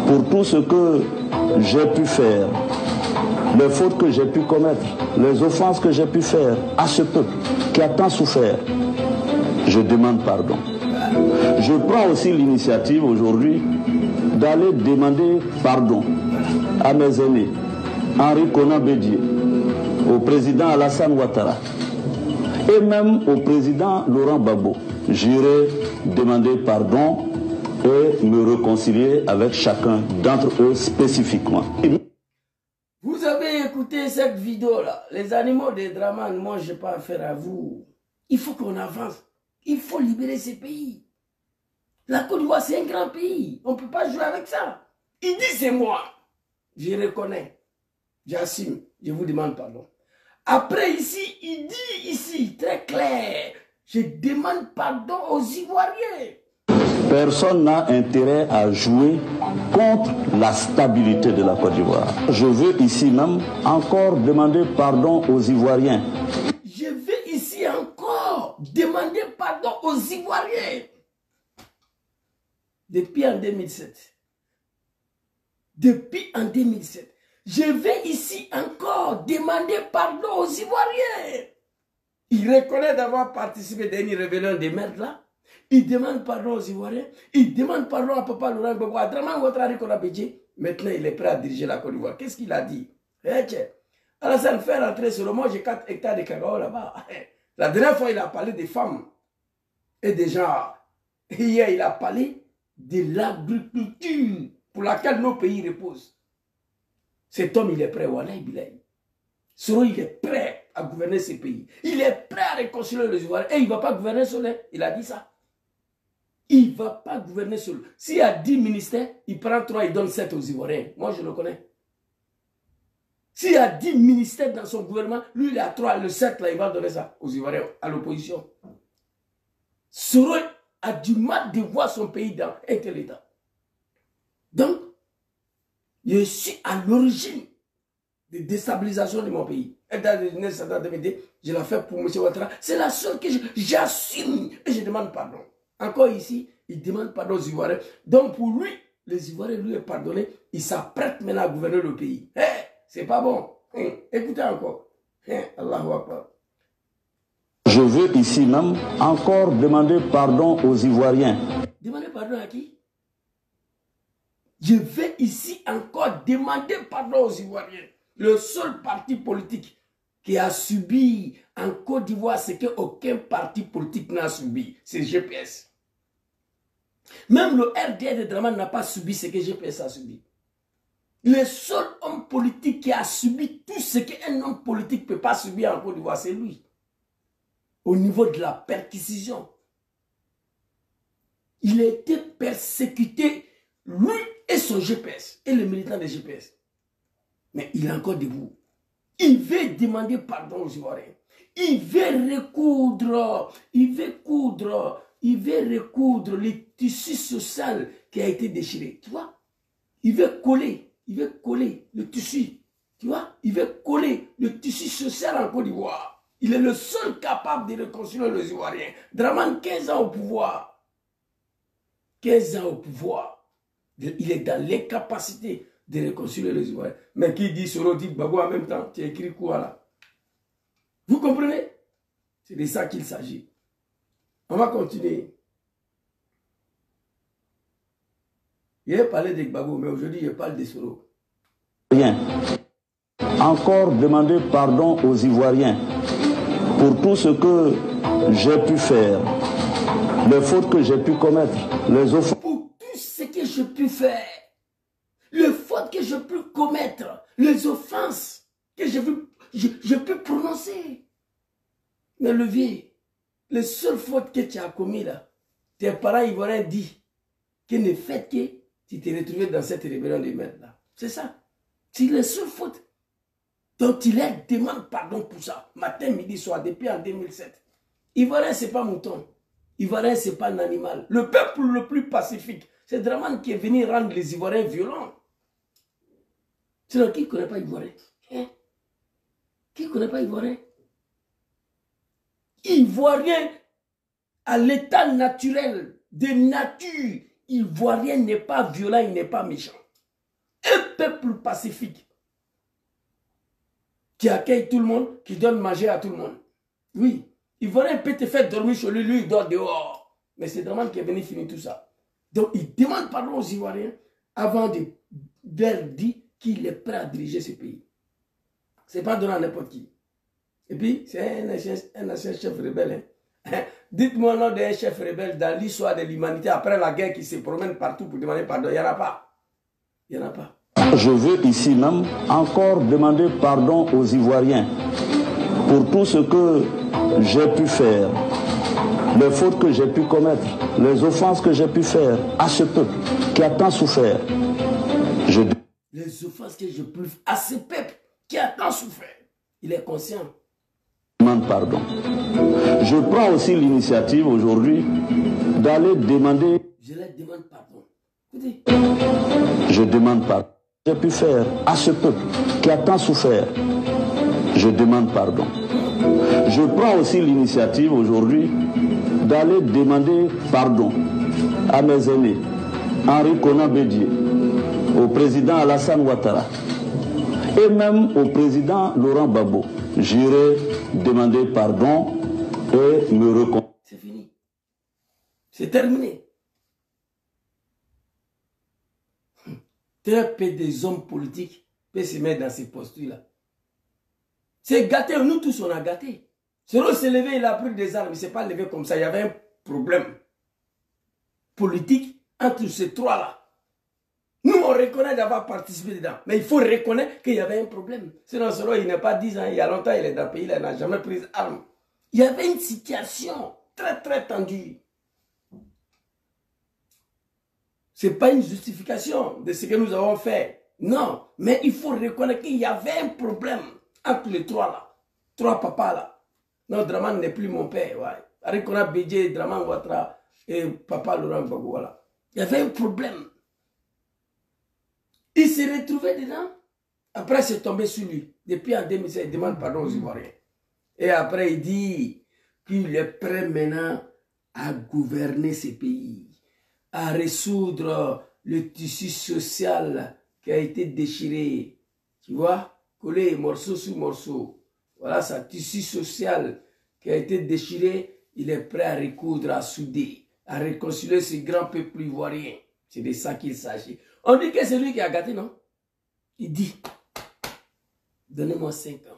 pour tout ce que j'ai pu faire, les fautes que j'ai pu commettre, les offenses que j'ai pu faire à ce peuple qui a tant souffert. Je demande pardon. Je prends aussi l'initiative aujourd'hui d'aller demander pardon à mes aînés, Henri Konan Bédié, au président Alassane Ouattara et même au président Laurent Gbagbo. J'irai demander pardon et me réconcilier avec chacun d'entre eux spécifiquement. Vous avez écouté cette vidéo-là. Les animaux des Dramane, moi je n'ai pas affaire à vous. Il faut qu'on avance. Il faut libérer ces pays. La Côte d'Ivoire, c'est un grand pays. On ne peut pas jouer avec ça. Il dit c'est moi. Je reconnais. J'assume. Je vous demande pardon. Après ici, il dit ici, très clair, je demande pardon aux Ivoiriens. Personne n'a intérêt à jouer contre la stabilité de la Côte d'Ivoire. Je veux ici même encore demander pardon aux Ivoiriens. Je veux ici encore demander pardon aux Ivoiriens. Depuis en 2007. Depuis en 2007. Je vais ici encore demander pardon aux Ivoiriens. Il reconnaît d'avoir participé à une rébellion des merdes là. Il demande pardon aux Ivoiriens. Il demande pardon à Papa Laurent Gbagbo, à Dramane Ouattara. Maintenant, il est prêt à diriger la Côte d'Ivoire. Qu'est-ce qu'il a dit? Alassane fait rentrer sur le moi, j'ai 4 hectares de cacao là-bas. La dernière fois, il a parlé des femmes et des gens. Hier, il a parlé de l'agriculture pour laquelle nos pays reposent. Cet homme, il est prêt, Wallahi Bilahi. Soro, il est prêt à gouverner ces pays. Il est prêt à réconcilier les Ivoiriens. Et il ne va pas gouverner seul. Il a dit ça. Il ne va pas gouverner seul. S'il y a 10 ministères, il prend 3, il donne 7 aux Ivoiriens. Moi, je le connais. S'il y a 10 ministères dans son gouvernement, lui, il a 3, le 7, là, il va donner ça aux Ivoiriens, à l'opposition. Soro a du mal de voir son pays dans un tel état. Donc, je suis à l'origine de déstabilisation de mon pays. Et dans les années 70, je l'ai fait pour M. Ouattara. C'est la seule que j'assume et je demande pardon. Encore ici, il demande pardon aux Ivoiriens. Donc pour lui, les Ivoiriens lui est pardonné. Il s'apprête maintenant à gouverner le pays. C'est pas bon. Écoutez encore. Allahu Akbar. Je veux ici même encore demander pardon aux Ivoiriens. Demander pardon à qui? Je vais ici encore demander pardon aux Ivoiriens. Le seul parti politique qui a subi en Côte d'Ivoire, c'est qu'aucun parti politique n'a subi. C'est GPS. Même le RDR de Dramane n'a pas subi ce que GPS a subi. Le seul homme politique qui a subi tout ce qu'un homme politique ne peut pas subir en Côte d'Ivoire, c'est lui. Au niveau de la perquisition. Il a été persécuté, lui et son GPS, et les militants de GPS. Mais il est encore debout. Il veut demander pardon aux Ivoiriens. Il veut recoudre, le tissu social qui a été déchiré. Tu vois? Il veut coller le tissu. Tu vois? Il veut coller le tissu social en Côte d'Ivoire. Il est le seul capable de réconcilier les Ivoiriens. Dramane, 15 ans au pouvoir. 15 ans au pouvoir. Il est dans l'incapacité de réconcilier les Ivoiriens. Mais qui dit Soro dit Gbagbo en même temps? Tu écris quoi là? Vous comprenez? C'est de ça qu'il s'agit. On va continuer. Il a parlé de Gbagbo, mais aujourd'hui je parle de Soro. Rien. Encore demander pardon aux Ivoiriens pour tout ce que j'ai pu faire, les fautes que j'ai pu commettre, les offenses. Pour tout ce que j'ai pu faire, les fautes que j'ai pu commettre, les offenses que j'ai pu prononcer. Mais le vieux, les seules fautes que tu as commises là, tes parents ivoiriens disent que ne fait que tu t'es retrouvé dans cette rébellion de merde là. C'est ça. C'est les seules fautes. Donc il leur demande pardon pour ça. Matin, midi, soir, depuis en 2007. Ivoirien, ce n'est pas mouton. Ivoirien, ce n'est pas un animal. Le peuple le plus pacifique, c'est Dramane qui est venu rendre les Ivoiriens violents. Sinon, qui ne connaît pas Ivoirien? Qui ne connaît pas Ivoirien? Ivoirien, à l'état naturel, de nature, Ivoirien n'est pas violent, il n'est pas méchant. Un peuple pacifique qui accueille tout le monde, qui donne manger à tout le monde. Oui, Ivoirien peut te faire dormir chez lui, lui il dort dehors. Mais c'est Dramane qui est venu finir tout ça. Donc il demande pardon aux Ivoiriens avant de leur dire qu'il est prêt à diriger ce pays. Ce n'est pas donné à n'importe qui. Et puis, c'est un ancien chef rebelle. Hein. Dites-moi le nom d'un chef rebelle dans l'histoire de l'humanité après la guerre qui se promène partout pour demander pardon. Il n'y en a pas. Il n'y en a pas. Je veux ici même encore demander pardon aux Ivoiriens pour tout ce que j'ai pu faire, les fautes que j'ai pu commettre, les offenses que j'ai pu faire à ce peuple qui a tant souffert. Les offenses que j'ai pu faire à ce peuple qui a tant souffert. Il est conscient. Je demande pardon. Je prends aussi l'initiative aujourd'hui d'aller demander. Je leur demande pardon. Écoutez. Je demande pardon. J'ai pu faire à ce peuple qui a tant souffert. Je demande pardon. Je prends aussi l'initiative aujourd'hui d'aller demander pardon à mes aînés, Henri Konan Bédié, au président Alassane Ouattara et même au président Laurent Gbagbo. J'irai demander pardon et me reconnaître. C'est fini. C'est terminé. Très peu des hommes politiques peuvent se mettre dans ces postures-là. C'est gâté, nous tous on a gâté. Selon s'est levé, il a pris des armes, il ne s'est pas levé comme ça. Il y avait un problème politique entre ces trois-là. Nous, on reconnaît d'avoir participé dedans. Mais il faut reconnaître qu'il y avait un problème. Sinon, il n'a pas 10 ans, il y a longtemps, il est dans le pays, il n'a jamais pris arme. Il y avait une situation très, très tendue. Ce n'est pas une justification de ce que nous avons fait. Non, mais il faut reconnaître qu'il y avait un problème entre les trois là. Trois papas là. Non, Dramane n'est plus mon père. Ouais. Arikona Bédié, Dramane Ouattara et papa Laurent Gbagbo. Voilà. Il y avait un problème. Il s'est retrouvé dedans. Après, c'est tombé sur lui. Depuis en 2016, il demande pardon aux Ivoiriens. Et après, il dit qu'il est prêt maintenant à gouverner ce pays, à résoudre le tissu social qui a été déchiré. Tu vois, collé morceau sur morceau. Voilà ça, tissu social qui a été déchiré. Il est prêt à recoudre, à souder, à réconcilier ce grand peuple ivoirien. C'est de ça qu'il s'agit. On dit que c'est lui qui a gâté, non? Il dit, donnez-moi 5 ans.